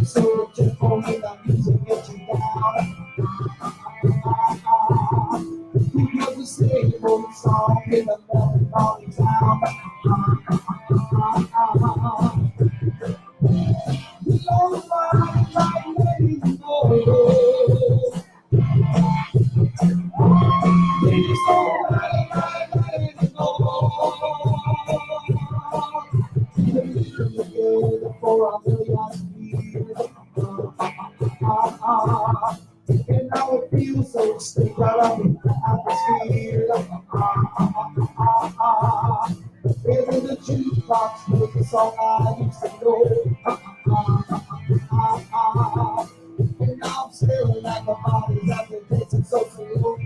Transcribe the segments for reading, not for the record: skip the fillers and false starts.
so gentle when the music gets you down. We got the same old song in the melancholy town. We don't mind like letting you go. Please don't mind like letting you go. For a million years. And now it feels so straight out of the atmosphere. And in the jukebox with the song I used to know. And now I'm staring at the bodies as they dancing so slow.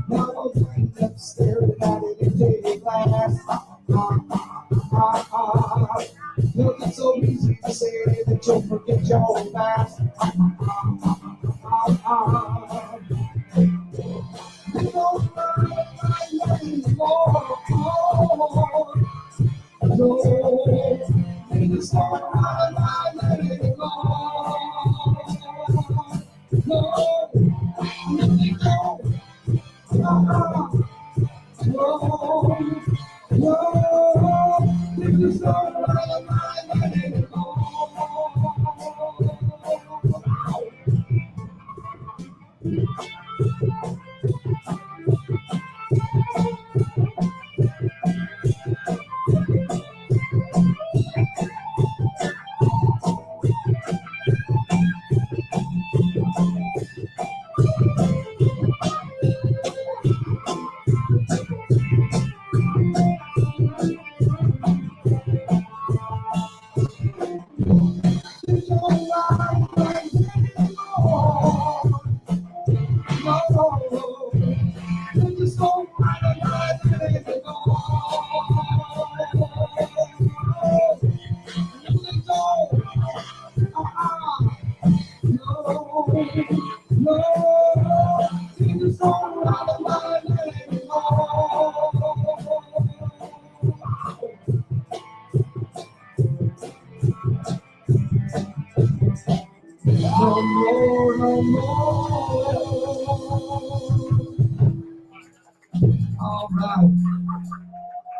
Now I'm staring at it in daily glass. Look, it's so easy to say that you'll forget your own past. You don't mind anymore. No, you just don't mind anymore. No, let me go. No, you just don't mind anymore.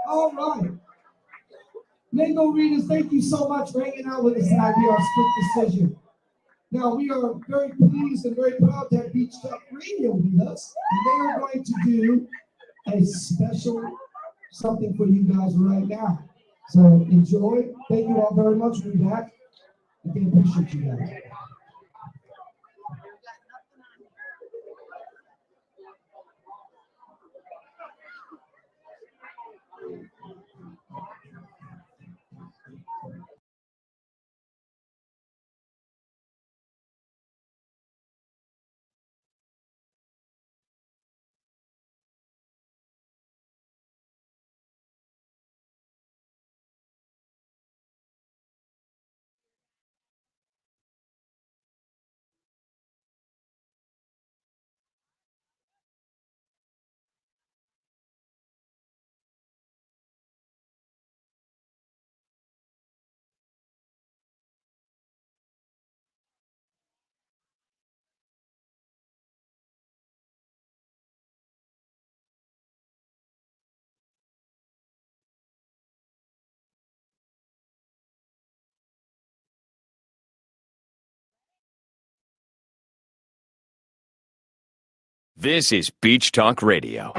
All right. Lingo readers, thank you so much for hanging out with us tonight. We are Split Decision. Now, we are very pleased and very proud to have Beach Talk Radio with us. And they are going to do a special something for you guys right now. So enjoy. Thank you all very much. We'll be back. Again, appreciate you guys. This is Beach Talk Radio.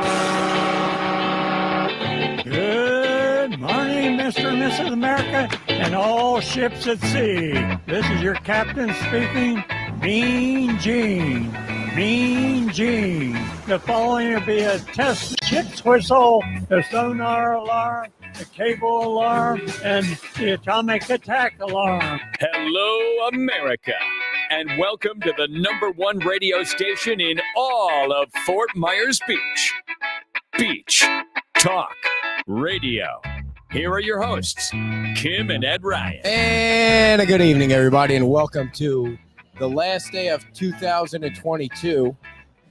Good morning, Mr. and Mrs. America, and all ships at sea. This is your captain speaking, Mean Gene. Mean Gene. The following will be a test ship's whistle, the sonar alarm, the cable alarm, and the atomic attack alarm. Hello, America. And welcome to the #1 radio station in all of Fort Myers Beach. Beach Talk Radio. Here are your hosts, Kim and Ed Ryan. And a good evening, everybody, and welcome to the last day of 2022,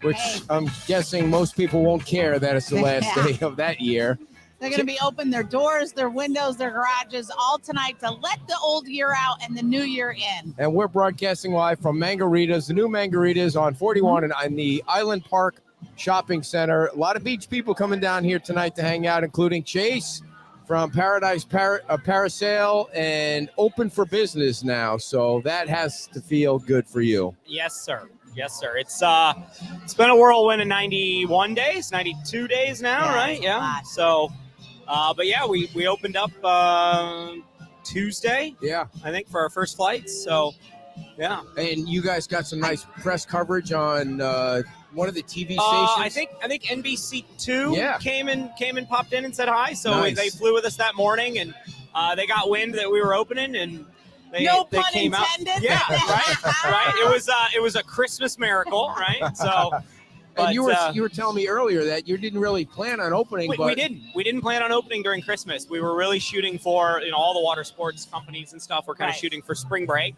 which I'm guessing most people won't care that it's the last day of that year. They're going to be open their doors, their windows, their garages all tonight to let the old year out and the new year in. And we're broadcasting live from Margaritas, the new Margaritas on 41 and in the Island Park Shopping Center. A lot of beach people coming down here tonight to hang out, including Chase from Paradise Parasail, and open for business now. So that has to feel good for you. Yes, sir. Yes, sir. It's been a whirlwind of 91 days, 92 days now, right? Yeah. So, but yeah, we opened up Tuesday. Yeah. I think for our first flights. So, yeah. And you guys got some nice press coverage on one of the TV stations. I think NBC2 came and popped in and said hi. So nice. They flew with us that morning, and they got wind that we were opening, and they came intended. out. Yeah, right. It was a Christmas miracle, right? So. And you were telling me earlier that you didn't really plan on opening. We didn't plan on opening during Christmas. We were really shooting for all the water sports companies and stuff. We're kind of shooting for spring break.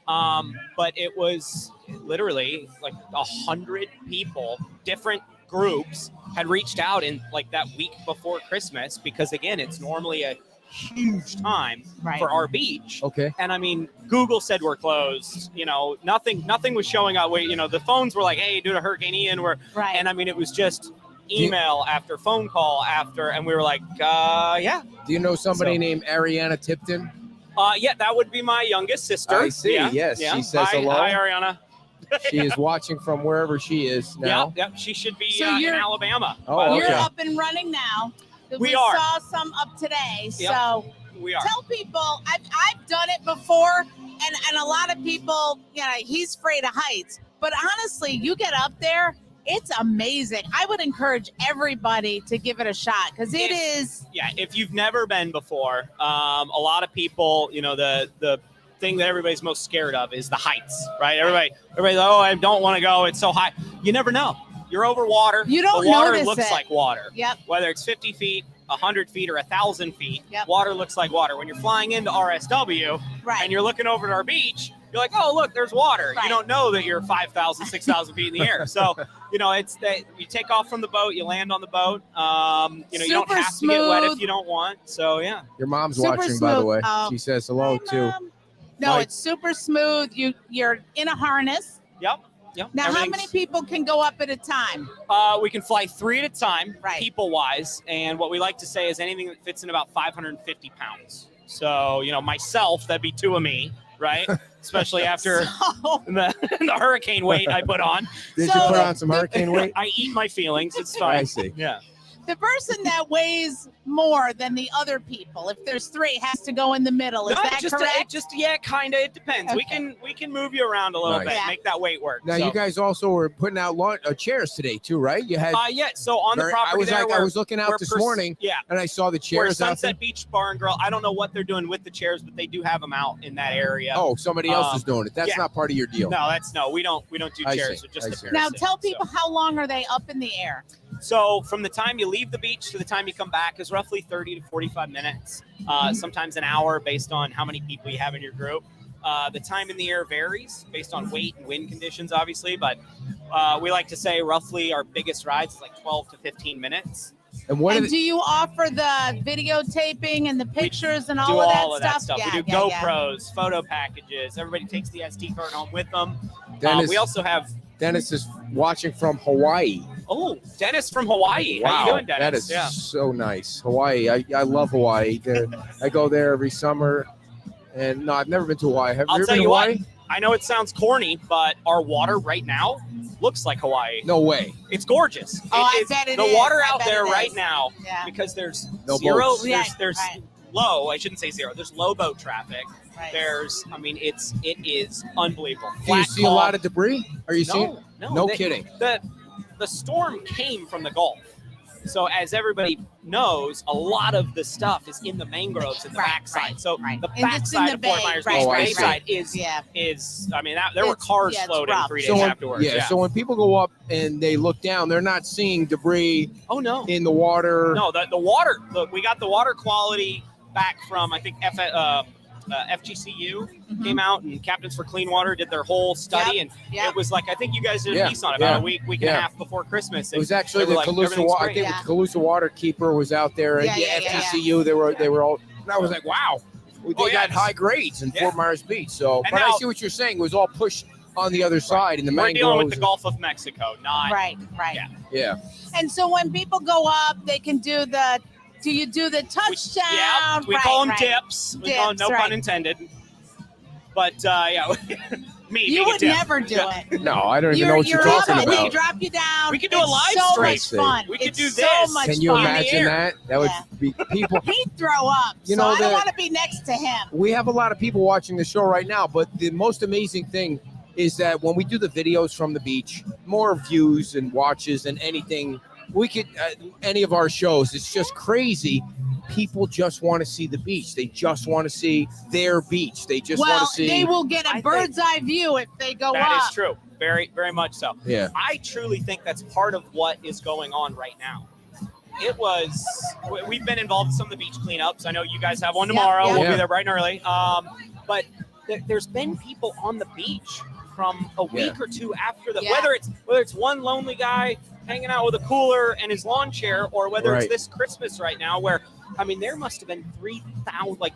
But it was literally like 100 people, different groups, had reached out in like that week before Christmas, because again, it's normally a huge time for our beach. Okay. And I mean, Google said we're closed. Nothing was showing up. The phones were like, "Hey, due to Hurricane Ian, we're." Right. And I mean, it was just email after phone call after, and we were like, yeah. Do you know somebody named Ariana Tipton? Yeah, that would be my youngest sister. I see. Yeah. Yes, Yeah. she says hello. Hi, Ariana. She is watching from wherever she is now. Yep. She should be So in you're- Alabama. Oh, You're okay. up and running now. We are. saw some up today. Yep. So We are. tell people, I've done it before, and a lot of people, he's afraid of heights. But honestly, you get up there, it's amazing. I would encourage everybody to give it a shot, because it is. Yeah, if you've never been before, a lot of people, the thing that everybody's most scared of is the heights, right? Everybody's like, oh, I don't want to go. It's so high. You never know. You're over water. You don't The water notice looks it. like water. Yep. Whether it's 50 feet, 100 feet, or 1,000 feet, Yep. water looks like water. When you're flying into RSW Right. and you're looking over at our beach, you're like, oh, look, there's water. Right. You don't know that you're 5,000, 6,000 feet in the air. So, it's that you take off from the boat, you land on the boat. You don't Super have to get wet smooth. if you don't want. So, yeah. Your mom's Super watching, by the smooth. way. Oh. She says hello, Hi, too. Mom. No, Mike. it's super smooth. You're in a harness. Yep. Now, how many Everything's- people can go up at a time? We can fly 3 at a time, Right. people-wise. And what we like to say is anything that fits in about 550 pounds. So, myself, that'd be 2 of me, right? Especially after So, the hurricane weight I put on. Did So- you put on some hurricane weight? I eat my feelings. It's fine. I see. Yeah. the person that weighs more than the other people, if there's 3, has to go in the middle. Is No, that correct? kind of. It depends. Okay. We can move you around a little Nice. bit, Yeah. make that weight work. Now, So, you guys also were putting out chairs today, too, right? You had. yeah. So on the property I was looking out this morning, Yeah. and I saw the We're chairs out there. Sunset Beach Bar and Grill. I don't know what they're doing with the chairs, but they do have them out in that area. Oh, somebody else is doing it. That's yeah. not part of your deal. No, we don't do I chairs. see, We're just I the see. pair Now, sit. tell So- people how long are they up in the air? So from the time you leave the beach to the time you come back is roughly 30 to 45 minutes, sometimes an hour based on how many people you have in your group. The time in the air varies based on weight and wind conditions, obviously, but we like to say roughly our biggest rides is like 12 to 15 minutes. And what And do you offer the videotaping and the pictures and all do of all that of that stuff. Yeah, We do yeah, GoPros, photo packages. Everybody takes the SD card home with them. Dennis, We also have Dennis is watching from Hawaii. Dennis from Hawaii. Wow, How you doing, Dennis? that is Yeah. so nice. Hawaii, I love Hawaii. I go there every summer, and no, I've never been to Hawaii. Have I'll you ever tell been to you what. Hawaii? I know it sounds corny, but our water right now looks like Hawaii. No way. It's gorgeous. Oh, I It's- bet it the is. water I out bet there it right is. now, Yeah. because there's No zero. boats. There's Right. low. I shouldn't say zero. There's low boat traffic. Right. It is unbelievable. Do you Flat see a calm. lot of debris? Are you seeing? No, No they- kidding. The storm came from the Gulf. So as everybody knows, a lot of the stuff is in the mangroves in the backside. So the And it's in backside the of Fort bay, Myers right, Beach, right, bayside right. is. I mean, there were It's- cars it's floating rough. 3 days So when, afterwards. so when people go up and they look down, they're not seeing debris Oh no. in the water. No, the water. Look, we got the water quality back from I think FGCU came out, and Captains for Clean Water did their whole study, and it was like I think you guys did a piece on it about a week and a half before Christmas. It was actually the like, Calusa. I think the Calusa Waterkeeper was out there, and FGCU. They were all. And I was like, wow, they got high grades in Fort Myers Beach. So, but I see what you're saying. It was all pushed on the other side in the mangroves. We're dealing with the Gulf of Mexico, not right. Yeah. And so when people go up, they can do the. Do you do the touchdown? We call them dips. We call them, no pun intended. But me. You would never do it. No, I don't even know what you're talking about. They drop you down. We could do a live stream. stream. So much fun. We could do It's this. So much Can you fun. imagine that? That would be people. He'd throw up. You so know I don't want to be next to him. We have a lot of people watching the show right now, but the most amazing thing is that when we do the videos from the beach, more views and watches than anything we could any of our shows. It's just crazy. People just want to see the beach. They just want to see their beach. They just want to see. They will get a bird's eye view if they go up. That is true. Very, very much so. Yeah. I truly think that's part of what is going on right now. We've been involved in some of the beach cleanups. I know you guys have one tomorrow. Yeah. We'll be there bright and early. But there's been people on the beach from a week or two after the, whether it's one lonely guy hanging out with a cooler and his lawn chair, or whether it's this Christmas right now where, I mean, there must have been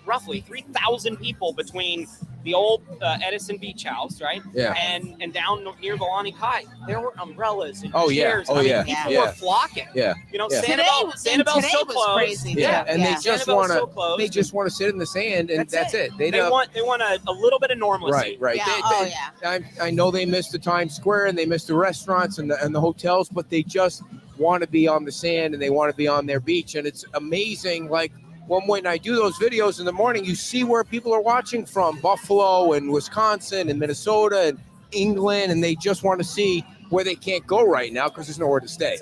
roughly 3,000 people between the old Edison Beach House, right? Yeah. And down near Volani Kai. There were umbrellas and chairs. Yeah. People were flocking. Yeah. You know, Yeah. Sanibel's still closed. Crazy. Yeah. And they just want to. They to. just want to sit in the sand, and that's it. They want a little bit of normalcy. Right. Yeah. I know they miss the Times Square and they miss the restaurants and the hotels, but they just want to be on the sand and they want to be on their beach. And it's amazing. Like when I do those videos in the morning, you see where people are watching from: Buffalo and Wisconsin and Minnesota and England, and they just want to see where they can't go right now because there's nowhere to stay.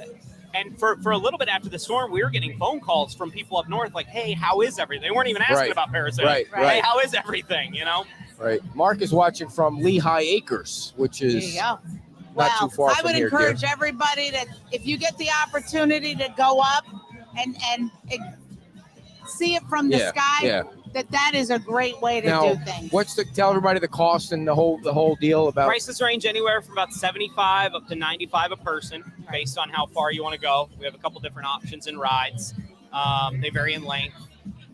And for a little bit after the storm, we were getting phone calls from people up north like, hey, how is everything? They weren't even asking about Parasite. Right. Hey, how is everything, you know? Right. Mark is watching from Lehigh Acres, which is not too far I from would here, encourage everybody that if you get the opportunity to go up and see it from the sky, that is a great way to do things. Tell everybody the cost and the whole deal about. Prices range anywhere from about $75 up to $95 a person, based on how far you want to go. We have a couple different options and rides. They vary in length.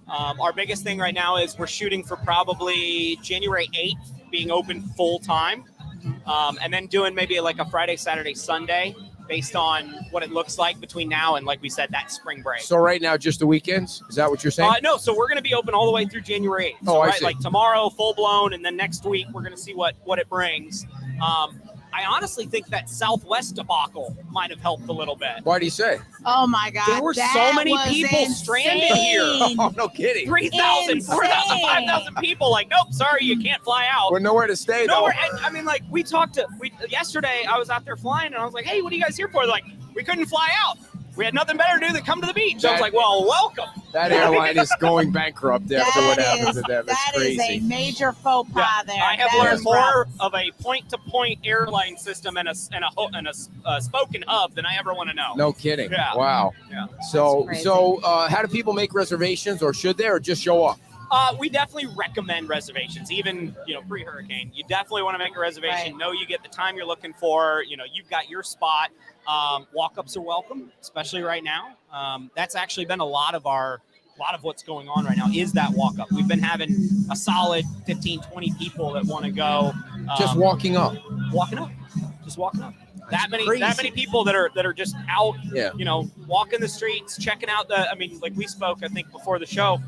Our biggest thing right now is we're shooting for probably January 8th being open full time, and then doing maybe like a Friday, Saturday, Sunday, based on what it looks like between now and, like we said, that spring break. So right now, just the weekends? Is that what you're saying? No, so we're going to be open all the way through January 8th. So, I see. Like tomorrow, full blown, and then next week we're going to see what it brings. I honestly think that Southwest debacle might have helped a little bit. Why do you say? Oh my God. There were so many people stranded here. Oh, no kidding. 3,000, 4,000, 5,000 people. Like, nope, sorry, you can't fly out. We're nowhere to stay, though. I mean, like, yesterday I was out there flying, and I was like, hey, what are you guys here for? They're like, we couldn't fly out. We had nothing better to do than come to the beach. I was like, well, welcome. That airline is going bankrupt after what happened to them. It's crazy. That is a major faux pas there. I have learned more of a point-to-point airline system and a spoken hub than I ever want to know. No kidding. Yeah. Wow. Yeah. So how do people make reservations, or should they, or just show up? We definitely recommend reservations, even, pre-hurricane. You definitely want to make a reservation. Know you get the time you're looking for. You've got your spot. Walk-ups are welcome, especially right now. That's actually been a lot of what's going on right now is that walk-up. We've been having a solid 15, 20 people that want to go. Just walking up. Just walking up. That many people that are just out, walking the streets, checking out like we spoke, I think, before the show,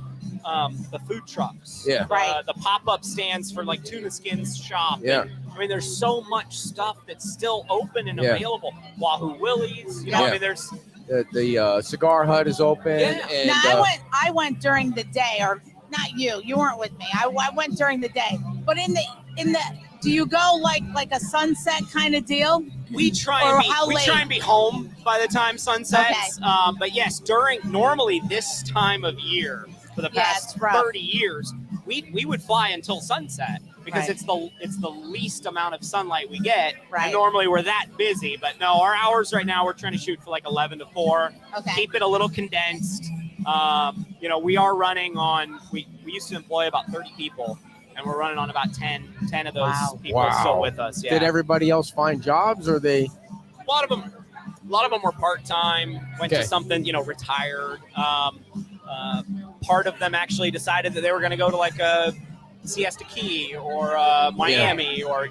the food trucks, the pop-up stands for like tuna skins shop. Yeah. And, there's so much stuff that's still open and available. Wahoo Willie's, there's the cigar hut is open. Yeah. And now, I went during the day, or not you weren't with me. I went during the day, but in the Do you go like a sunset kind of deal? We try Or and be how we late? try and be home by the time sun sets. But yes, normally this time of year for the past it's rough. 30 years, we would fly until sunset because Right. it's the least amount of sunlight we get. Right. And normally we're that busy, but no, our hours right now we're trying to shoot for like 11 to 4. Okay. Keep it a little condensed. We are running on. We used to employ about 30 people. And we're running on about 10 of those people still with us. Yeah. Did everybody else find jobs, or they? A lot of them were part-time, went to something, retired. Part of them actually decided that they were going to go to like a Siesta Key or Miami or,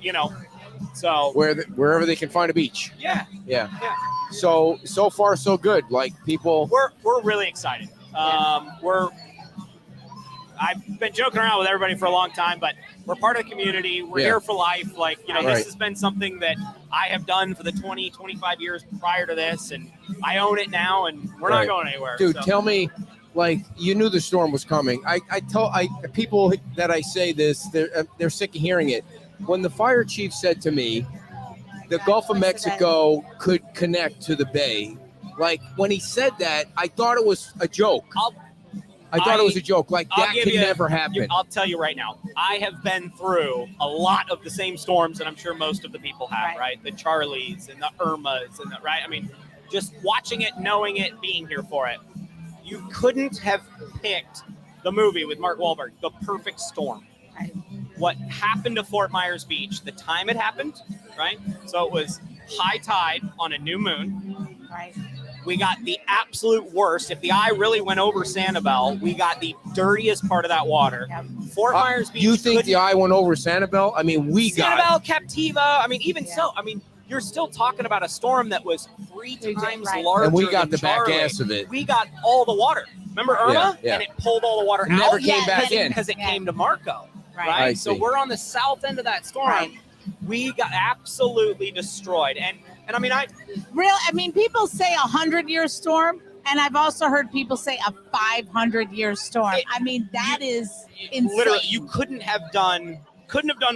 so. Wherever they can find a beach. Yeah. So far, so good. Like people. We're really excited. I've been joking around with everybody for a long time, but we're part of the community. We're here for life. This has been something that I have done for the 20, 25 years prior to this, and I own it now, and we're not going anywhere. Dude, tell me, you knew the storm was coming. People that I say this, they're sick of hearing it. When the fire chief said to me, the Gulf of Mexico could connect to the bay, when he said that, I thought it was a joke. I thought it was a joke. That can never happen. I'll tell you right now. I have been through a lot of the same storms that I'm sure most of the people have, right? The Charlies and the Irmas and right? I mean, just watching it, knowing it, being here for it. You couldn't have picked the movie with Mark Wahlberg, The Perfect Storm. Right. What happened to Fort Myers Beach, the time it happened, right? So it was high tide on a new moon. Right. We got the absolute worst. If the eye really went over Sanibel, we got the dirtiest part of that water. Yep. Fort Myers Beach. You think the eye went over Sanibel? I mean, Sanibel, Captiva. I mean, even so, I mean, you're still talking about a storm that was 3 times larger. And we got than the Charlie. back ass of it. We got all the water. Remember Irma? Yeah. And it pulled all the water out. Never came back in. Because it came to Marco. Right. So we're on the south end of that storm. Right. We got absolutely destroyed. And I mean, people say 100-year storm, and I've also heard people say a 500-year storm. That is insane. Literally, you couldn't have done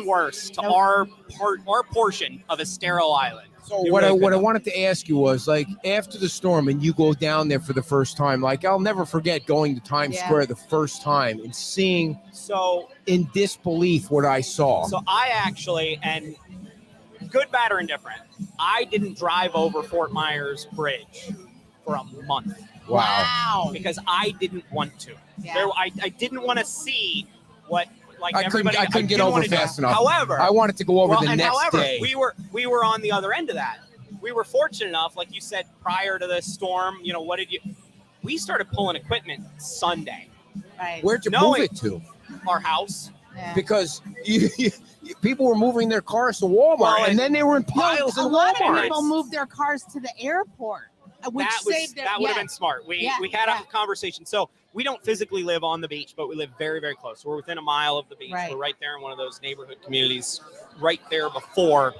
worse to our portion of a sterile island. So what I wanted to ask you was, after the storm and you go down there for the first time, I'll never forget going to Times Square the first time and seeing in disbelief what I saw. So I actually, and good, bad, or indifferent, I didn't drive over Fort Myers Bridge for a month. Wow. Because I didn't want to. Yeah. I didn't want to see what I couldn't get over fast enough. However, I wanted to go over the next day. We were on the other end of that. We were fortunate enough, like you said, prior to the storm. We started pulling equipment Sunday. Right. Where'd you move it to? Our house. Yeah. Because people were moving their cars to Walmart, and then they were in piles in A lot Walmart. of people moved their cars to the airport, which saved their. That would have been smart. We had a conversation. So we don't physically live on the beach, but we live very, very close. We're within a mile of the beach. Right. We're right there in one of those neighborhood communities, right there before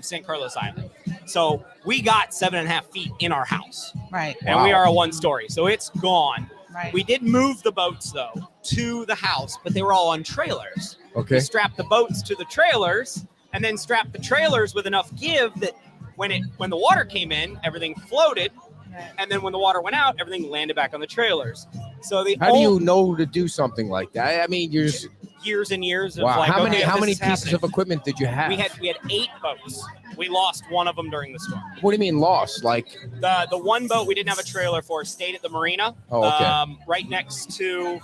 San Carlos Island. So we got 7.5 feet in our house. Right. And we are a 1-story, so it's gone. Right. We did move the boats though to the house, but they were all on trailers. Okay. We strapped the boats to the trailers, and then strapped the trailers with enough give that when the water came in, everything floated. Right. And then when the water went out, everything landed back on the trailers. So how do you know to do something like that? I mean, you're just years and years of how many pieces of equipment did you have? We had 8 boats. We lost one of them during the storm. What do you mean lost? The one boat we didn't have a trailer for stayed at the marina. Oh, okay. Right next to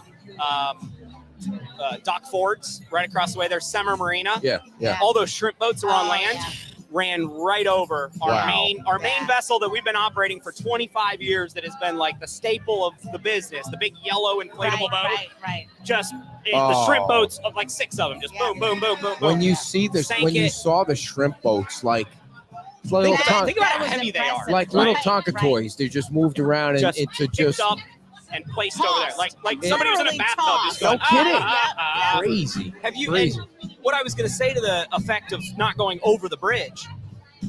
Doc Ford's, right across the way. There's Summer Marina. Yeah. All those shrimp boats are on land. Yeah. Ran right over our main Yeah. vessel that we've been operating for 25 years. That has been like the staple of the business. The big yellow inflatable boat. Right. Just the shrimp boats of like 6 of them. Just boom, boom, boom, boom, boom. When you see this, Sank you it. saw the shrimp boats, little Think about how heavy they are. impressive. little Right, Tonka right. toys, they just moved around and into picked up and placed over there, like somebody was in a Literally bathtub. Just No going, kidding. ah. crazy. Have you? Crazy. And what I was going to say to the effect of not going over the bridge,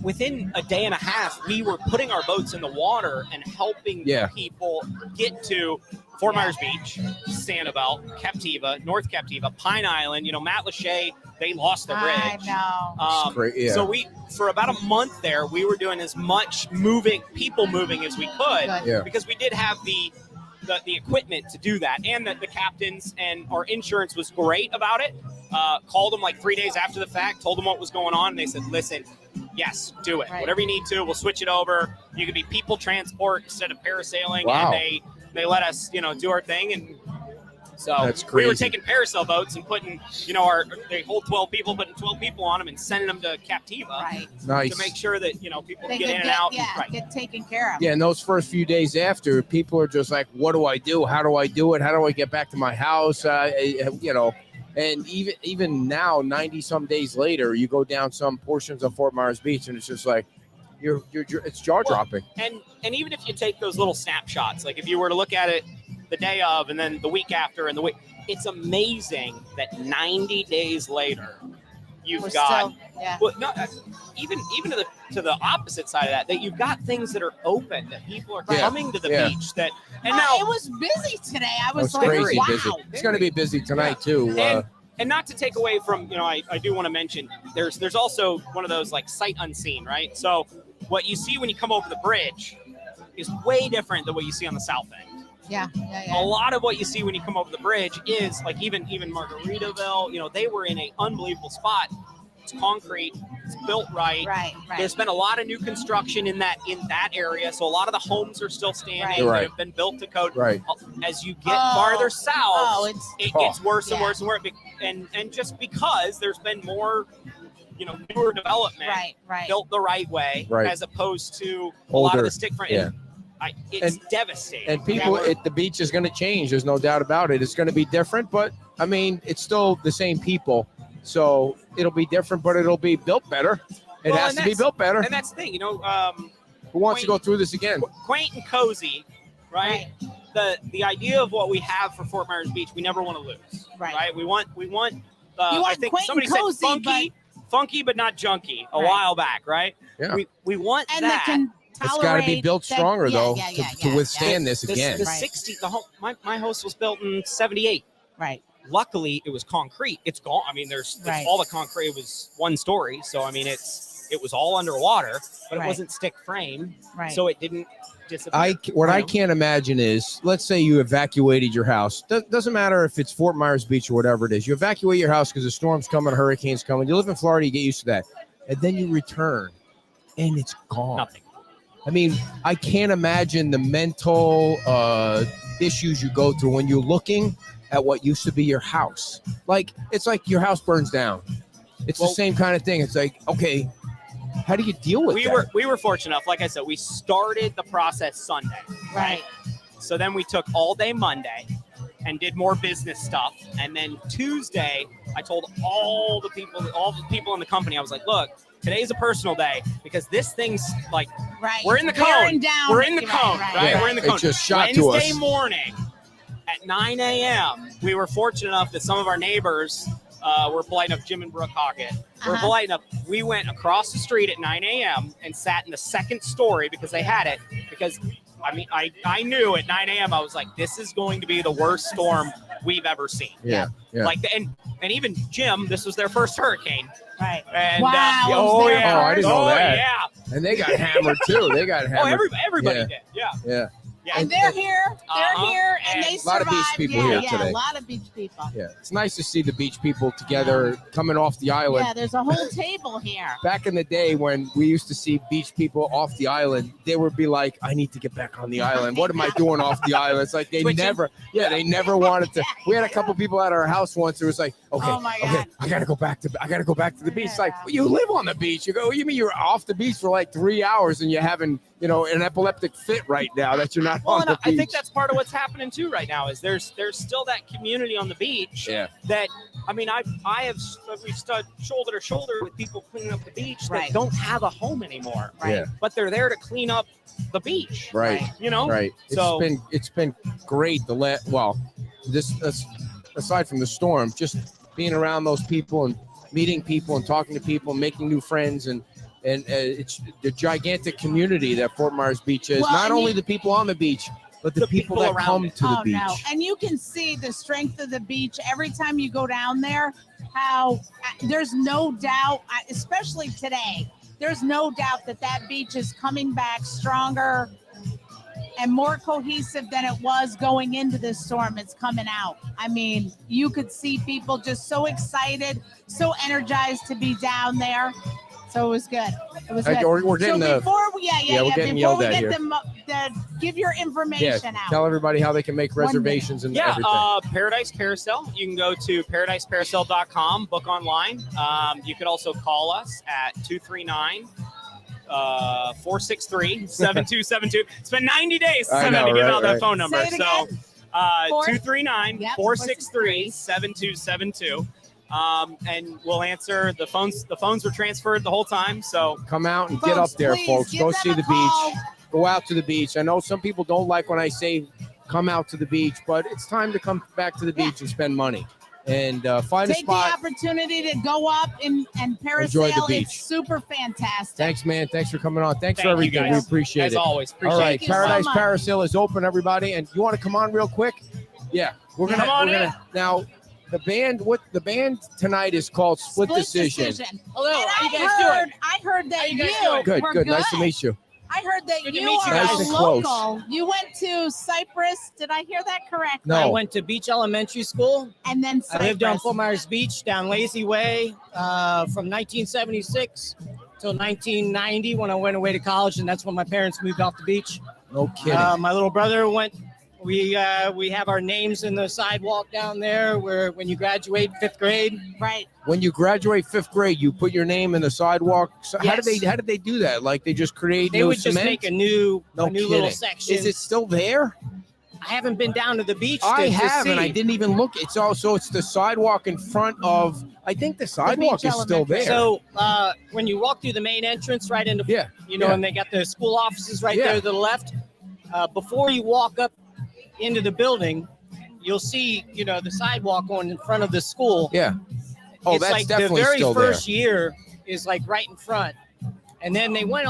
within a day and a half, we were putting our boats in the water and helping people get to Fort Myers Beach, Sanibel, Captiva, North Captiva, Pine Island. Matt Lachey, they lost the bridge. I know. So for about a month there, we were doing as much people moving as we could because we did have the equipment to do that, and the captains and our insurance was great about it. Called them like 3 days after the fact, told them what was going on, and they said, listen, yes, do it. Right. Whatever you need to, we'll switch it over. You could be people transport instead of parasailing. Wow. And they let us, do our thing. And so that's crazy. We were taking parasail boats and putting, they hold 12 people, putting 12 people on them and sending them to Captiva nice. To make sure that, people they get in and out. Yeah, get taken care of. Yeah, and those first few days after, people are just like, what do I do? How do I do it? How do I get back to my house? And even now, 90-some days later, you go down some portions of Fort Myers Beach, and it's just like, it's jaw-dropping. And even if you take those little snapshots, like if you were to look at it the day of and then the week after and the week, it's amazing that 90 days later, you've got even to the opposite side of that you've got things that are open, that people are coming to the beach. And now it was busy today. I was like, crazy wow. busy. It's going to be busy tonight too. And not to take away from, I do want to mention there's also one of those like sight unseen, right? So what you see when you come over the bridge is way different than what you see on the south end. Yeah. A lot of what you see when you come over the bridge is like even Margaritaville, they were in an unbelievable spot. It's concrete, it's built right. Right. There's been a lot of new construction in that area, so a lot of the homes are still standing. Right. That have been built to code. Right. As you get farther south, it gets worse and worse and worse. And just because there's been more, newer development built the right way, as opposed to a lot of the stick front. Yeah. It's devastating. And people, the beach is going to change. There's no doubt about it. It's going to be different, but I mean, it's still the same people. So it'll be different, but it'll be built better. It has to be built better. And that's the thing, who wants to go through this again? Quaint and cozy, right? The idea of what we have for Fort Myers Beach, we never want to lose, right? We want. I think somebody said funky, but not junky a while back, right? Yeah. We want and that. It's got to be built stronger to withstand this again. The 60, my house was built in 78. Right. Luckily, it was concrete. It's gone. I mean, there's all the concrete. It was one story, so I mean, it was all underwater, but it wasn't stick frame, so it didn't disappear. What I can't imagine is, let's say you evacuated your house. Doesn't matter if it's Fort Myers Beach or whatever it is. You evacuate your house because a storm's coming, a hurricane's coming. You live in Florida, you get used to that, and then you return, and it's gone. Nothing. I mean, I can't imagine the mental issues you go through when you're looking at what used to be your house. Like, it's like your house burns down. It's the same kind of thing. It's like, okay, how do you deal with that? We were fortunate enough. Like I said, we started the process Sunday. Right. So then we took all day Monday and did more business stuff. And then Tuesday, I told all the people in the company, I was like, look, today's a personal day because this thing's like, we're in the cone. We're in the cone, right? Yeah, we're in the cone. It just shot to us. Wednesday morning at 9 a.m., we were fortunate enough that some of our neighbors were polite enough, Jim and Brooke Hockett, were polite enough. We went across the street at 9 a.m. and sat in the second story because they had it. Because, I mean, I knew at 9 a.m., I was like, this is going to be the worst storm we've ever seen. Yeah. Like, and even Jim, this was their first hurricane. Right. And, wow. Oh, I didn't know that. Yeah. And they got hammered too. Everybody did. Yeah. And they're here. They're here, and they a lot of beach people here today. A lot of beach people. Yeah, it's nice to see the beach people together coming off the island. Yeah, there's a whole table here. Back in the day when we used to see beach people off the island, they would be like, I need to get back on the island. What am I doing off the island? It's like they never wanted to. We had a couple people at our house once who was like, okay, I gotta go back to the beach. It's like, well, you live on the beach. You go, you mean you're off the beach for like 3 hours and you're having, an epileptic fit right now that you're not on the beach. I think that's part of what's happening too right now is there's still that community on the beach that, I mean, we've stood shoulder to shoulder with people cleaning up the beach that don't have a home anymore, but they're there to clean up the beach, right? Right. So it's been great. This aside from the storm, just being around those people and meeting people and talking to people, making new friends, and And it's the gigantic community that Fort Myers Beach is. Well, Not and only you- the people on the beach, but the people people that around come it. to the beach. No. And you can see the strength of the beach every time you go down there, how there's no doubt, especially today, there's no doubt that beach is coming back stronger and more cohesive than it was going into this storm. It's coming out. I mean, you could see people just so excited, so energized to be down there. So it was good. It was good. We're getting so before we, we're getting before yelled we at get here. them, give your information out. Tell everybody how they can make One minute. reservations and Yeah, everything. Paradise Carousel. You can go to paradisecarousel.com, book online. You could also call us at 239-463-7272. It's been 90 days since I I've had know, to give right, out that right. phone number. Say it So again. 239-463-7272. And we'll answer the phones. The phones were transferred the whole time. So Come out and Folks, get up there, please folks. give Go them see a the call. beach. Go out to the beach. I know some people don't like when I say come out to the beach, but it's time to come back to the beach and spend money. And find a Take the spot. opportunity to go up and parasail. Enjoy the beach. It's super fantastic. Thanks, man. Thanks for coming on. Thanks for Thank you, everything. guys. We appreciate as it. always, appreciate All right, Thank you so Paradise much. Parasail is open, everybody. And you want to come on real quick? Yeah, we're gonna. Come on we're gonna now. The band tonight is called Split Decision. Hello, And how you guys doing? I heard that you guys you doing? Good, were good. Nice to meet you. I heard that Good to you meet you are guys. a Nice and close. local. You went to Cypress. Did I hear that correct? No. I went to Beach Elementary School. And then I lived on Cypress. Fort Myers Beach, down Lazy Way, from 1976 till 1990 when I went away to college, and that's when my parents moved off the beach. No kidding. My little brother went. We have our names in the sidewalk down there where when you graduate 5th grade. Right. When you graduate 5th grade, you put your name in the sidewalk. So how Yes. did they do that? Like they just create They new would just cement? make a new kidding. little section. Is it still there? I haven't been down to the beach. I to have, see. and I didn't even look. It's the sidewalk in front of. I think the sidewalk is still Elementary. there. So when you walk through the main entrance, right into yeah, and they got the school offices right Yeah. there to the left. Before you walk up into the building, you'll see the sidewalk going in front of the school. yeah. Oh, It's that's like the definitely very still first year is like right in front, and then they went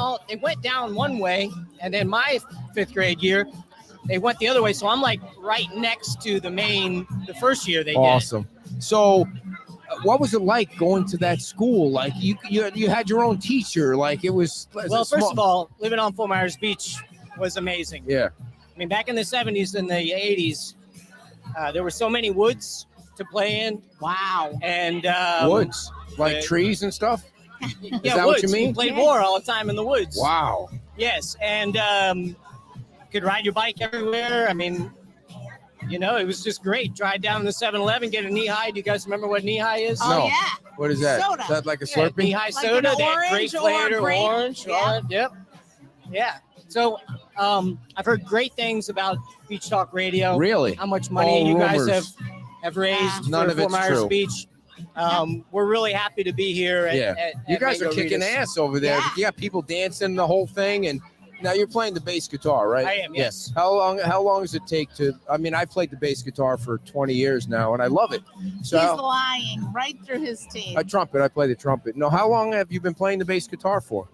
down one way, and then my 5th grade year, they went the other way. So I'm like right next to the first year they there. Awesome. So, what was it like going to that school? Like you had your own teacher. Like it was. did. Well, first of all, living on Fort Myers Beach was amazing. yeah. I mean, back in the 70s and the 80s, there were so many woods to play in. Wow. And Woods, like uh, trees and stuff. yeah, that woods. what you mean? We played Yeah. war all the time in the woods. Wow. Yes, and could ride your bike everywhere. I mean, it was just great. Drive down to the 7-Eleven, get a knee-high. Do you guys remember what knee-high is? Oh, No. yeah. What is that? Soda. Is that like a Yeah, Slurpee? knee-high Like soda. an They had great orange or flavor, grape. orange. Yeah. Yep. Yeah. So I've heard great things about Beach Talk Radio. Really? How much money All you guys rumors. have raised None for of Fort it's Myers true. Beach. We're really happy to be here. You guys are kicking ass over there. Yeah. You got people dancing the whole thing, and now you're playing the bass guitar, right? I am, yes. How long does it take to? I mean, I've played the bass guitar for 20 years now, and I love it. He's So lying right through his teeth. I play the trumpet. No, how long have you been playing the bass guitar for?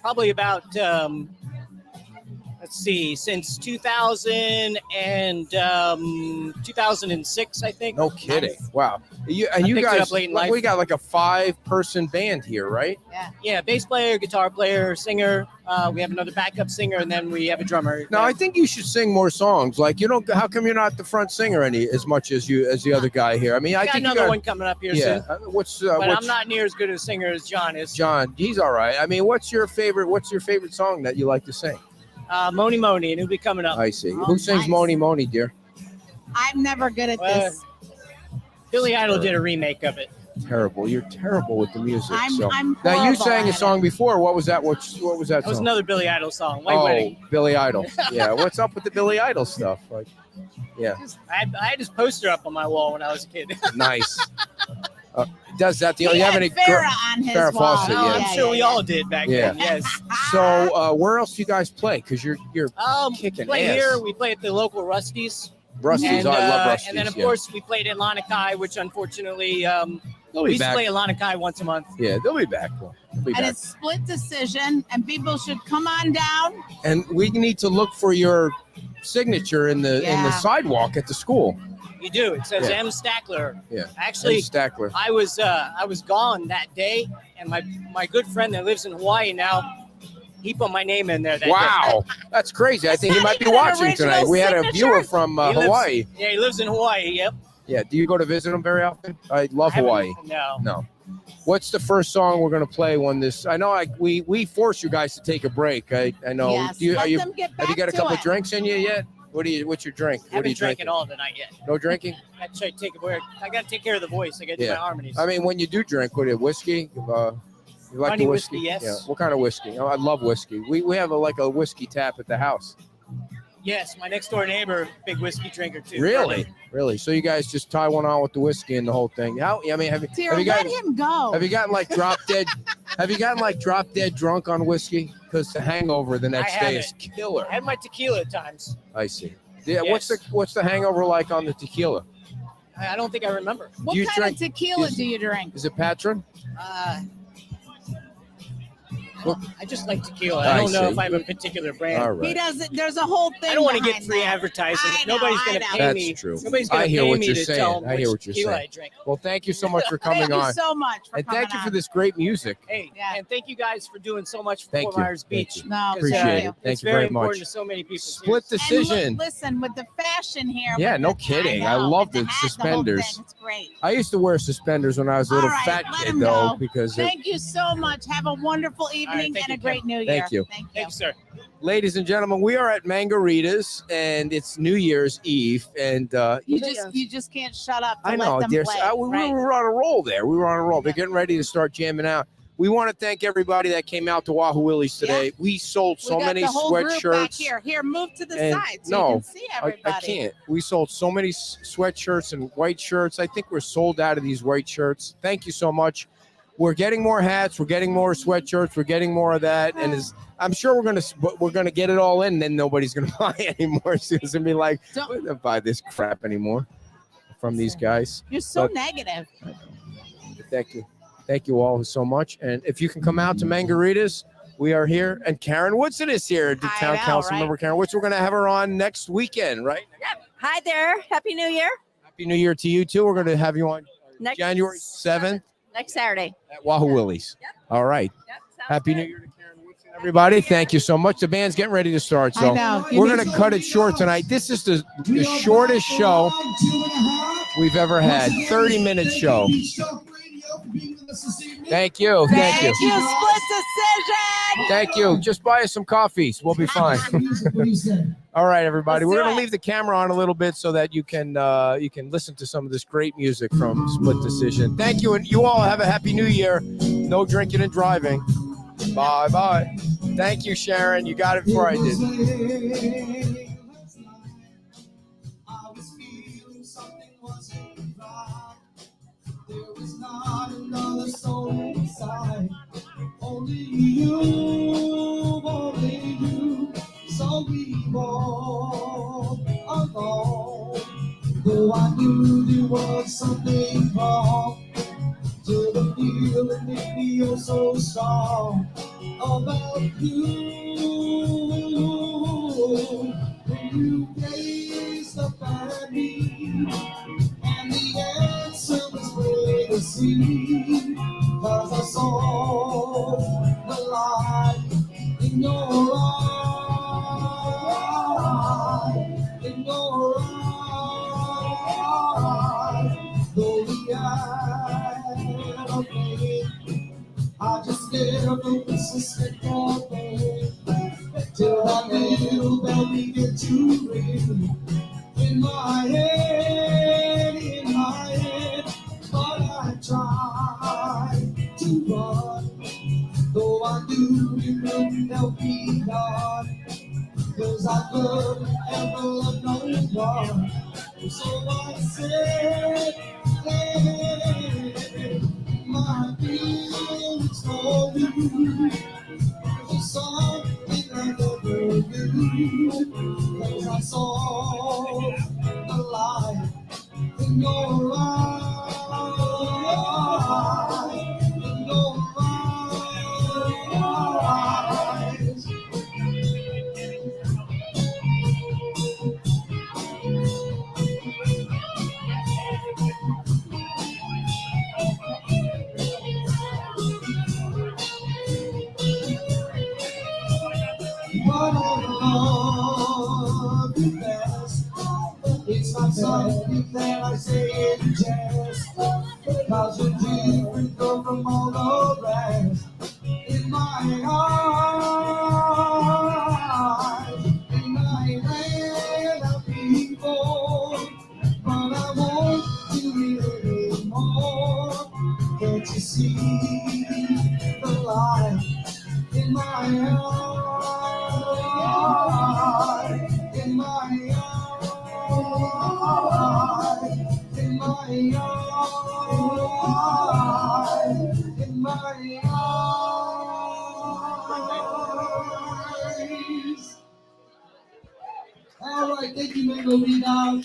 Probably about let's see, since 2000 and 2006, I think. No kidding. Wow. You I picked it guys, up late in like, life. we got like a 5-person band here, right? Yeah, bass player, guitar player, singer. We have another backup singer, and then we have a drummer. Now I think you should sing more songs. Like you don't. How come you're not the front singer as much as the other guy here? I mean, I got think another you one coming up here Yeah. soon. What's But I'm not near as good a singer as John is. John? He's all right. I mean, what's your favorite song that you like to sing? Moni Moni, and he'll be coming up. I see. Oh, Who sings nice. Moni Moni, dear? I'm never good at Well, this. Billy Idol did a remake of it. Terrible. You're terrible with the music. I'm now you horrible sang a at song it. before. What was that? What was that That was song? another Billy Idol song. White Wedding. Billy Idol. Yeah. What's up with the Billy Idol stuff? Like, yeah, I had his poster up on my wall when I was a kid. nice. Does that? Do He you have had any? Farrah on his Farrah wall. Fawcett, Oh, yeah. I'm sure we all did back Yeah. then. Yes. So where else do you guys play? Because you're We kicking play ass. here. We play at the local Rusty's. Rusty's. I love Rusty's. And then, of yeah. course, we played at Lanakai, which unfortunately, They'll we be used to back. play at Lanakai once a month. Yeah, they'll be back. They'll be And back. it's split decision, and people should come on down. And we need to look for your signature in the Yeah. sidewalk at the school. You do. It says Yeah. M. Stackler. Yeah. Actually, And Stackler. I was gone that day, and my good friend that lives in Hawaii now, he put my name in there. That Wow, that's crazy. I think he not might be even an watching original tonight. We had a signature. viewer from He lives- Hawaii. day. Yeah, he lives in Hawaii. Yep. Yeah. Do you go to visit him very often? I love I haven't- Hawaii. No. No. What's the first song we're gonna play when this? I know we force you guys to take a break. I know. Yes, Do you, let are you, them get back have you got a to couple it. drinks in you yet? What's your drink? I What are you haven't drank drinking? it all tonight yet. No drinking? I try to take a break. I got to take care of the voice. I got to do Yeah. my harmonies. I mean, when you do drink, what is it? Whiskey? You like Honey the whiskey? whiskey, yes. Yeah. What kind of whiskey? Oh, I love whiskey. We have a whiskey tap at the house. Yes, my next door neighbor, big whiskey drinker too. Really? So you guys just tie one on with the whiskey and the whole thing? How? I mean, have Dear, you let gotten him go. have you gotten like drop dead? Have you gotten like drop dead drunk on whiskey? Because the hangover the next day is killer. I had my tequila at times. I see. Yeah. Yes. What's the hangover like on the tequila? I don't think I remember. What do you kind drink- of tequila is- do you drink? Is it Patron? I just like tequila. I I don't know see. if I have a particular brand. All He right. doesn't. There's a whole thing. I don't want to get behind free that. advertising. I know, Nobody's I going to know. pay That's me. true. Nobody's I going to hear pay what me you're to saying. tell them I hear which what you're tequila saying. I drink. Well, thank you so much for coming Thank on. you so much for And coming thank you for on. this great music. Hey, Yeah. and thank you guys for doing so much for Thank Fort you. Myers Thank Beach. you. No, Because, Appreciate it. It's Thank you very very important much. to so many people. Split seriously. decision. Listen, with the fashion here. Yeah, with no the- kidding. I know, love with the hat, whole suspenders. thing, It's great. I used to wear suspenders when I was a little All right, fat let kid, him though, go. because Thank you so much. Have a wonderful evening thank and a you, great New Year. Thank you. Thank you. Thank you, sir. ladies and gentlemen, we are at Mangarita's, and it's New Year's Eve, and You just can't shut up. To I know, let them dear. play, We right? were on a roll there. We were on a roll. They're getting ready to start jamming out. We want to thank everybody that came out to Wahoo Willie's today. Yeah. We sold so we got many the whole group back sweatshirts. here. Here, move to the And side so no, you can see everybody. I can't. We sold so many sweatshirts and white shirts. I think we're sold out of these white shirts. Thank you so much. We're getting more hats. We're getting more sweatshirts. We're getting more of that. And I'm sure we're gonna get it all in. And then nobody's gonna buy it anymore. So it's gonna be like, Don't- we don't buy this crap anymore from these guys. You're so But- negative. Thank you. Thank you all so much. And if you can come out to Mangarita's, we are here. And Karen Woodson is here, the I town know, council right? member Karen Woodson. We're going to have her on next weekend, right? Hi there. Happy New Year. Happy New Year to you, too. We're going to have you on Next January 7th Next Saturday. at Wahoo Willie's. Yep. All right. Yep. Happy New Year to Karen Woodson, everybody. Thank you so much. The band's getting ready to start. So I know. we're going to cut it short tonight. This is the shortest show we've ever had. 30-minute show. Thank you. Thank you. Split decision. Thank you. Just buy us some coffees. We'll be fine. All right, everybody. Let's We're do going to it. leave the camera on a little bit so that you can listen to some of this great music from Split Decision. Thank you, and you all have a happy New Year. No drinking and driving. Bye bye. Thank you, Sharon. You got it before I did. There was not another soul inside. Only you, so we walk alone. Though I knew there was something wrong, till the feeling made me oh so strong about you. When you gazed up at me, and the answer was clear to see, 'cause I saw the light in your eyes, in your eyes. Though the eye of faith, I just never suspect your faith, till that little bell began to ring in my head, but I tried to run, though I knew you couldn't help me none, 'cause I couldn't ever love no one. So I said, hey, my feelings for you is something I never knew, 'cause I saw the But I love you best. It's not something that I say in jest. Cause you're different though from all the rest. In my eyes, in my land of people. But I won't do it anymore. Can't you see the light in my eye? In my eye, in my eye, in my eyes. All right, thank you, Rita.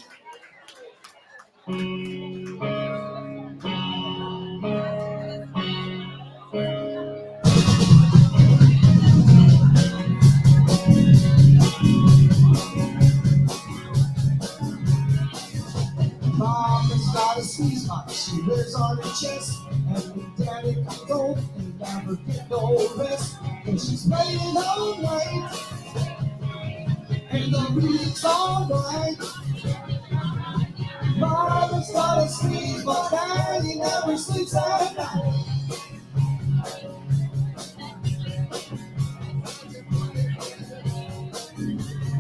Mama's got a squeeze heart, she wears on her chest. And when daddy comes home, they never get no rest. And she's playing all night, and the music's all right. Mama's got a squeeze, but daddy never sleeps at night.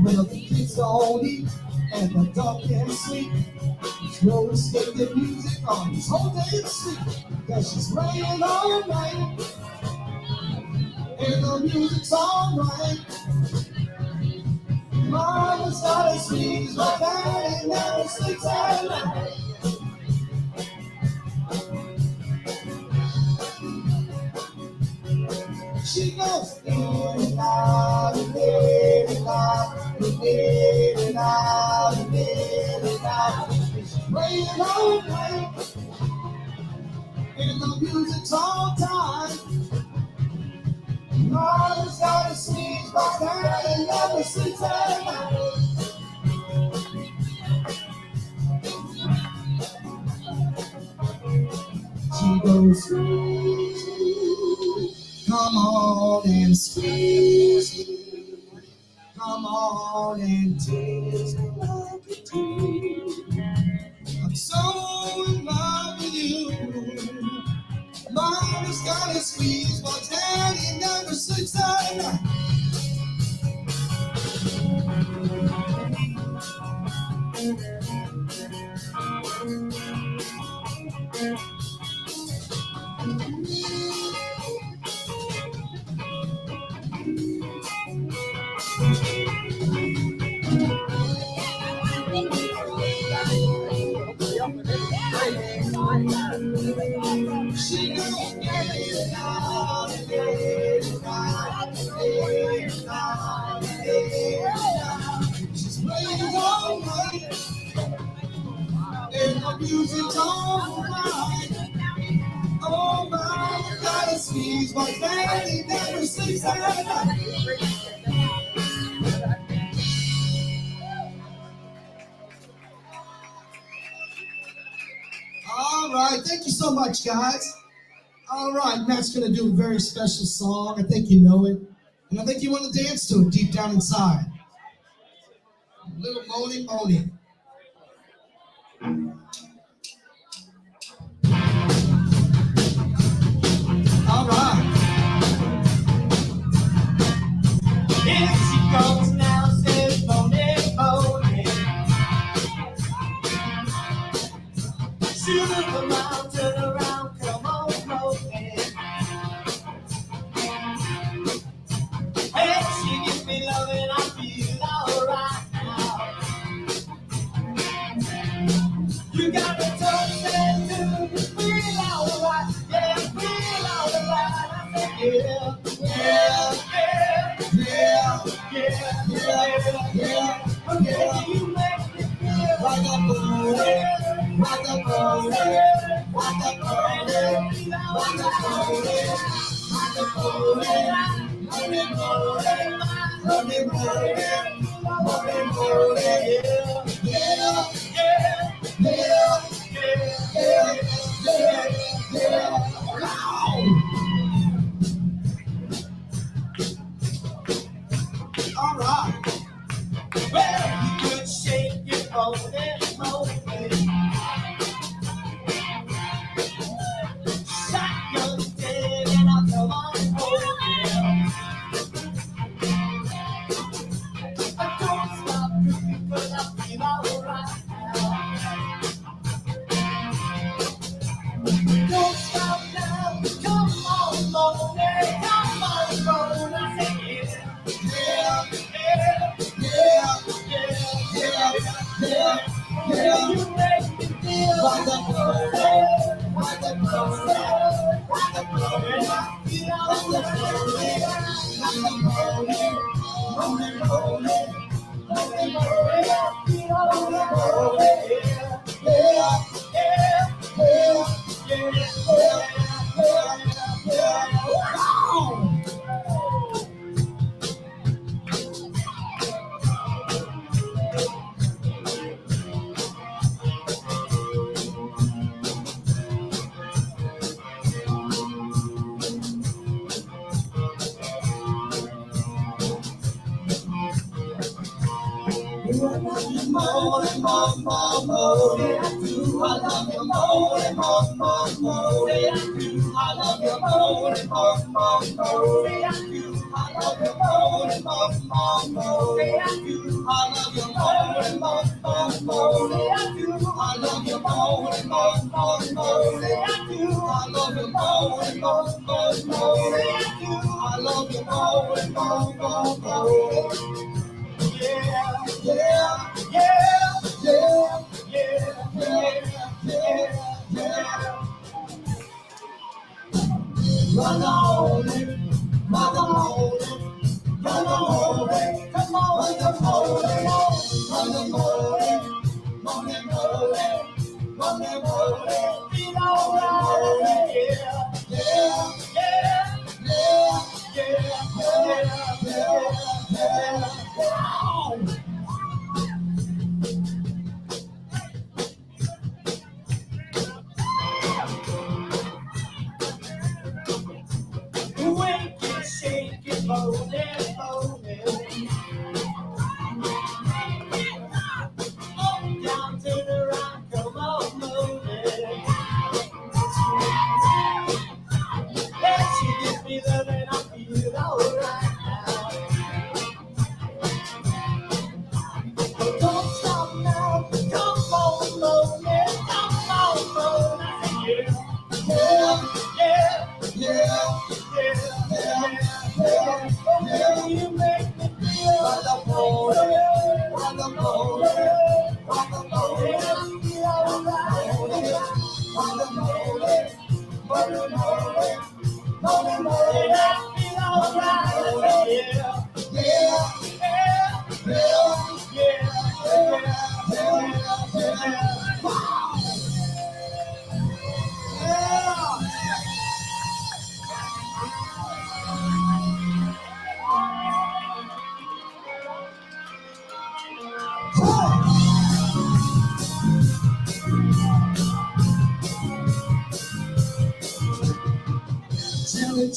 Well, the kids don't eat, and the dog can't sleep. No escape the music on this whole day of sleep. Cause she's playing all night, and the music's all right. Mama's got a squeeze, but daddy never sleeps at night. She goes in and out, in and out, in and out, in and out. She's playing all night, and the music's all time. Mama's got a sneeze, but daddy never sleeps at night. She goes, come on and squeeze me. Come on and taste me like a tea. I'm so in love with you. Mama's got a squeeze, but daddy never sleeps at night. She goes in and out, in and out, in and out, in and out. She's playing all night, and the music's all right. Oh my, got a squeeze, but daddy never sleeps at night. All right, thank you so much, guys. All right, Matt's gonna do a very special song. I think you know it, and I think you want to dance to it deep down inside. A little moaning, moaning. All right. Here she comes now, says moaning, moaning. Shoot the mountain around, come on, moaning. Hey, she gives me love and I feel alright now. You got me touch and do feel alright, yeah, feel alright. I said, yeah, okay, you make me feel like a booty, like a booty, like a booty, like a booty, like a booty, running booty, running booty, running booty, yeah.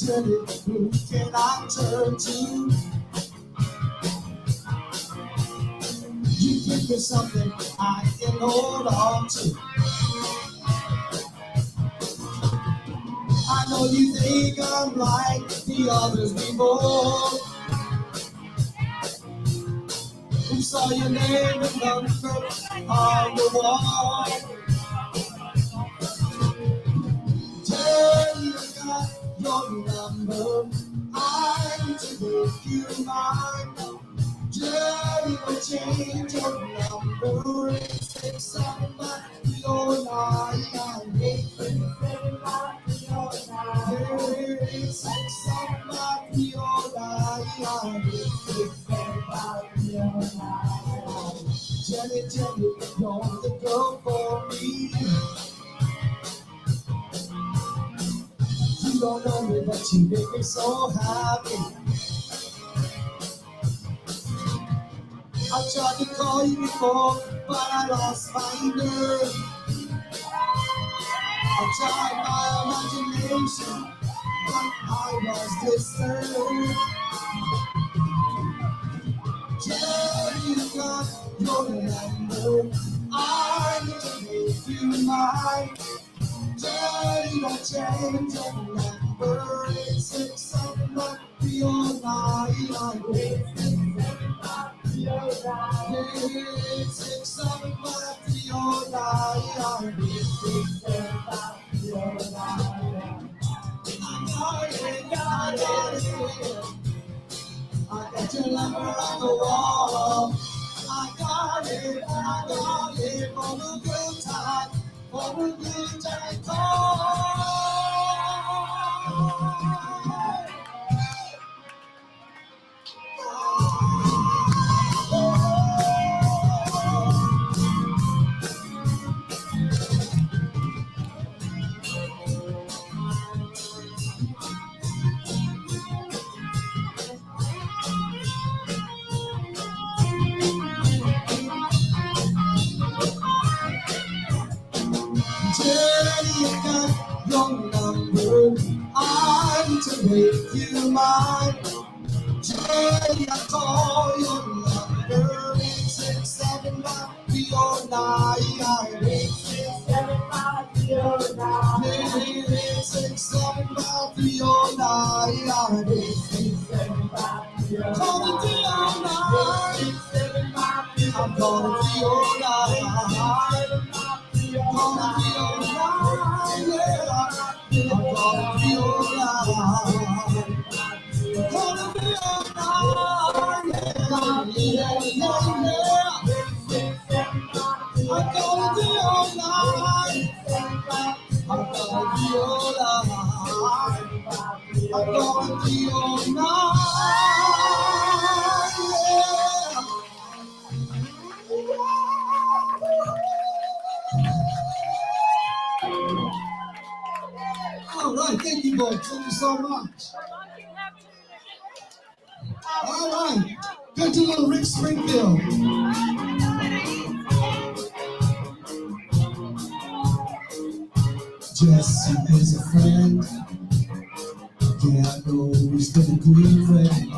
Tell me, who can I turn to? You give me something I can hold on to. I know you think I'm like the others before, who saw your name and number on the wall. Tell you I got your number, I need to make you mine. Journey will change your number. It's somebody your line. It's somebody your line. Jenny, you're the girl for me. You don't know me, but you make me so happy. I tried to call you before, but I lost my nerve. I tried my imagination, but I was disturbed. Tell you got your number, I need to make you mine. Tell you don't change your number, it's 6 7 9 your line. It's 6 7 5 your line. I got your number on the wall. I got it for the good time, for the good time call. make you mine. Today I call your number 867-309. 867-309. Calling 309. I'm calling 309. Calling 309. Yeah. I'm calling 309. Calling 309. Yeah. I'm calling 309. I'm calling 309. I'm calling 309. All right, thank you, boys. Thank you so much. All right, good to little Rick Springfield. Jesse is a friend. Yeah, I know he's been a good friend.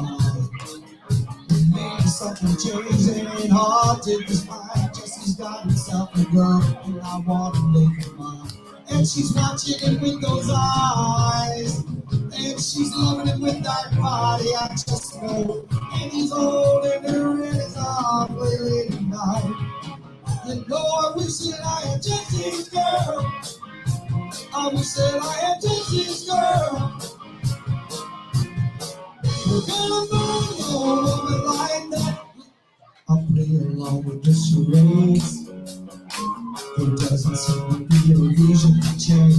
Maybe something changed and it ain't hard to describe. Jesse's got himself a girl, and I want to make her mine. And she's watching him with those eyes, and she's loving him with that body. I just know, and he's holding her in his arms late at night. You know, I wish that I had Jesse's girl. I wish that I had Jesse's girl. We're gonna find a woman like that. I'll play along with the charades. There doesn't seem to be a reason to change.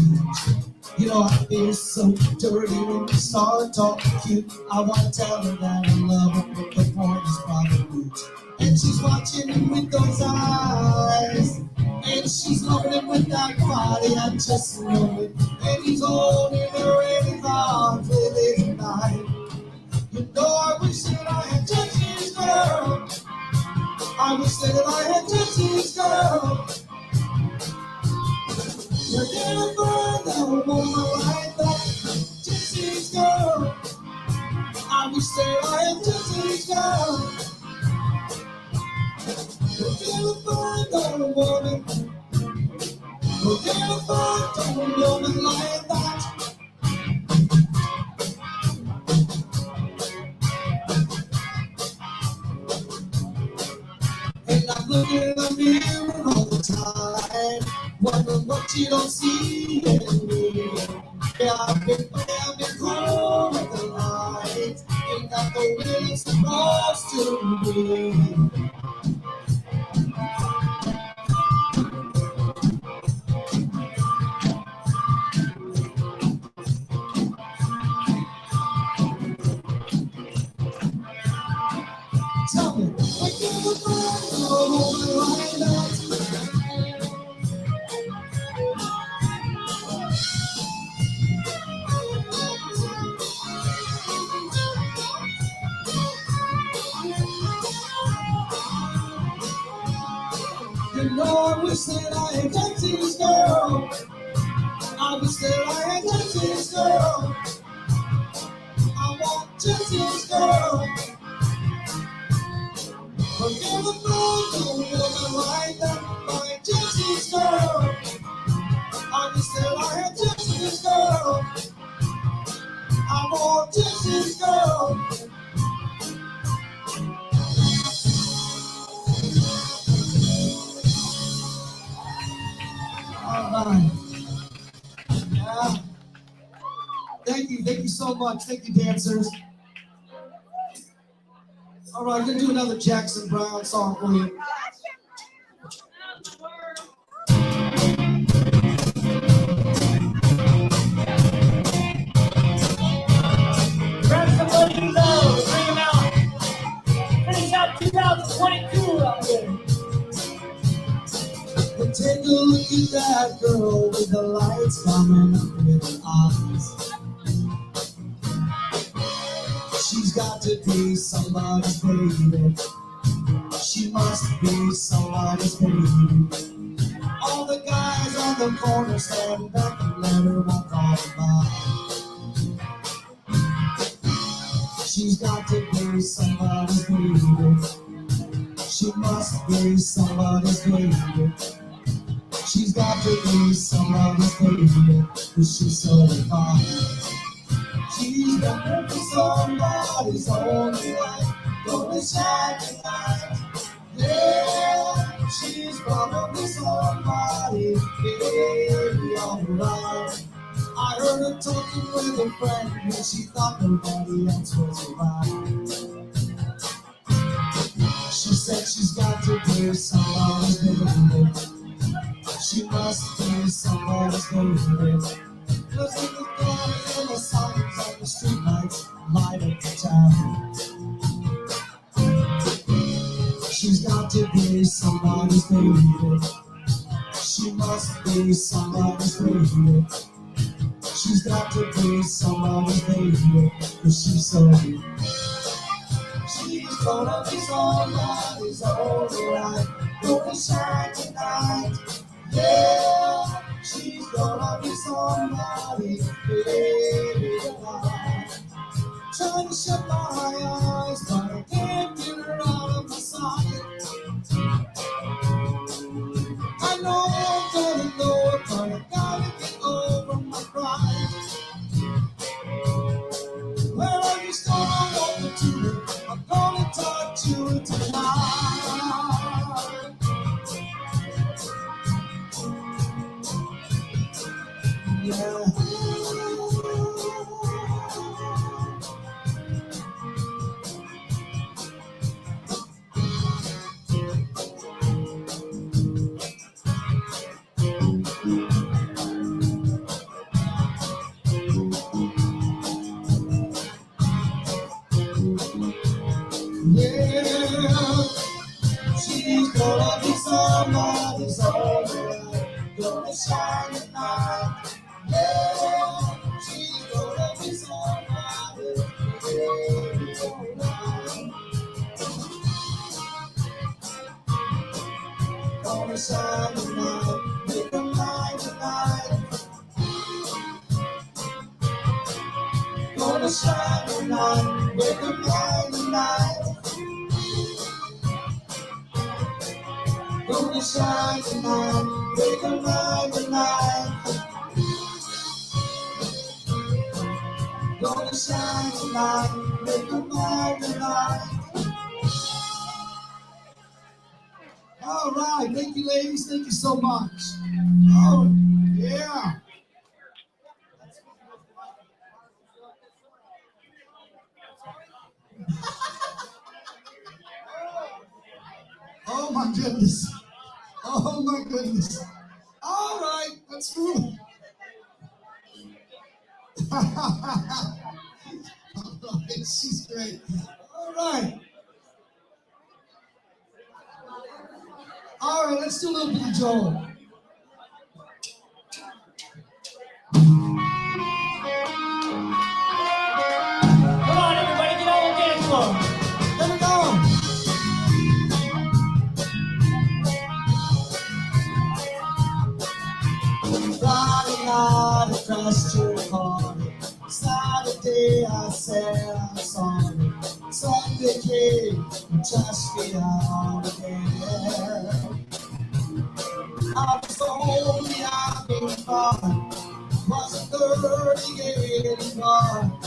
You know, I feel so dirty when we start talking cute. I want to tell her that I love her, but the point is probably. And she's watching him with those eyes, and she's loving him with that body. I just know it. And he's holding her in his arms late at night. You know, I wish that I had Jesse's girl. I wish that I had Jesse's girl. You're gonna find a woman like that, Jesse's girl. I wish that I had Jesse's girl. You're gonna find a woman. You're gonna find a woman like that. And I'm looking in the mirror all the time, wondering what you don't see in me. Yeah, I've been cool with the lights, ain't got the way it's supposed to be. Tell me, I can't find a woman like that. You know, I wish that I had Jesse's girl. I wish that I had Jesse's girl. I want Jesse's girl. I'm gonna find a woman like that, like Jesse's girl. I wish that I had Jesse's girl. I want Jesse's girl. All right. Yeah. Thank you so much. Thank you, dancers. All right, I'm gonna do another Jackson Brown song for you. Grab somebody you love, bring them out. Finish out 2022 out there. But take a look at that girl with the lights coming up in her eyes. She's got to be somebody's baby. She must be somebody's baby. All the guys on the corner stand back and let her walk on by. She's got to be somebody's baby. She must be somebody's baby. She's got to be somebody's baby. Cause she's so fine. She's gonna be somebody's only life. Gonna shine tonight. Yeah, she's gonna be somebody, baby, alright. I heard her talking with a friend when she thought nobody else was around. She said she's got to be somebody's baby. She must be somebody's baby. Cause in the corner and the signs on the streetlights light up the town. She's got to be somebody's baby. She must be somebody's baby. She's got to be somebody's baby. Cause she's so good. She's gonna be somebody's alright. Gonna shine tonight. Yeah, she's gonna be somebody, baby. Trying to shut my eyes, but I can't get her out of my sight. I know I'm gonna know it, but I gotta get over my pride. Where are you starting over to me? I'm gonna talk to you tonight. Yeah. Yeah, she's gonna be somebody's alright. Gonna shine at night. Yeah, she's gonna be somebody's alright. Gonna shine at night. Make her mine tonight. Gonna shine at night. Make her mine tonight. Gonna shine tonight, make her mine tonight. Gonna shine tonight, make her mine tonight. All right, thank you, ladies. Thank you so much. Oh, yeah. Oh my goodness. Oh my goodness. All right, let's move. All right, she's great. All right. All right, let's do a little bit of Joel. Come on, everybody, get on the dance floor. Let it go. Friday night I crashed your car. Saturday I said I'm sorry. Sunday came and trashed me out again. I was only having fun. Wasn't hurting anymore.